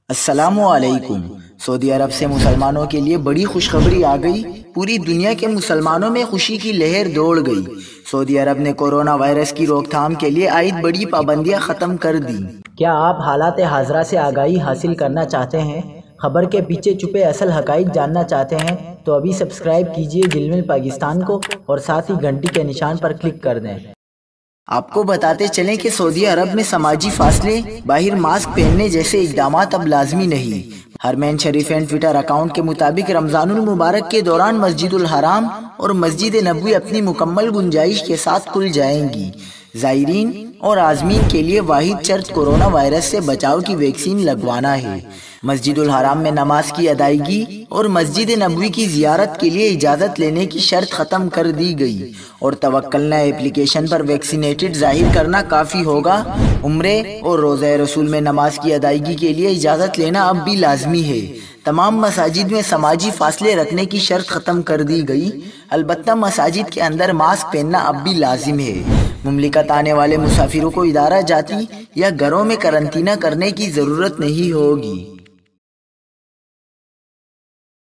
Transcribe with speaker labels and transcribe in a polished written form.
Speaker 1: السلام علیکم۔ سعودی عرب سے مسلمانوں کے لیے بڑی خوشخبری آ گئی۔ پوری دنیا کے مسلمانوں میں خوشی کی لہر دوڑ گئی۔ سعودی عرب نے کورونا وائرس کی روک تھام کے لیے عائد بڑی پابندیاں ختم کر دی۔
Speaker 2: کیا آپ حالات حاضرہ سے آگاہی حاصل کرنا چاہتے ہیں؟ خبر کے پیچھے چھپے اصل حقائق جاننا چاہتے ہیں تو ابھی سبسکرائب کیجئے جلمل پاکستان کو اور ساتھ ہی گھنٹی کے نشان پر کلک کر دیں۔
Speaker 1: آپ کو بتاتے چلیں کہ سعودی عرب میں سماجی فاصلے، باہر ماسک پہننے جیسے اقدامات اب لازمی نہیں۔ حرمین شریفین ٹویٹر اکاؤنٹ کے مطابق رمضان المبارک کے دوران مسجد الحرام اور مسجد نبوی اپنی مکمل گنجائش کے ساتھ کھل جائیں گی۔ زائرین اور عازمین کے لیے واحد شرط کورونا وائرس سے بچاؤ کی ویکسین لگوانا ہے۔ مسجد الحرام میں نماز کی ادائیگی اور مسجد نبوی کی زیارت کے لیے اجازت لینے کی شرط ختم کر دی گئی اور توکلنا ایپلیکیشن پر ویکسینیٹڈ ظاہر کرنا کافی ہوگا۔ عمرے اور روزہ رسول میں نماز کی ادائیگی کے لیے اجازت لینا اب بھی لازمی ہے۔ تمام مساجد میں سماجی فاصلے رکھنے کی شرط ختم کر دی گئی، البتہ مساجد کے اندر ماسک پہننا اب بھی لازم ہے۔ مملکت آنے والے مسافروں کو ادارہ جاتی یا گھروں میں قرنطینہ کرنے کی ضرورت نہیں ہوگی۔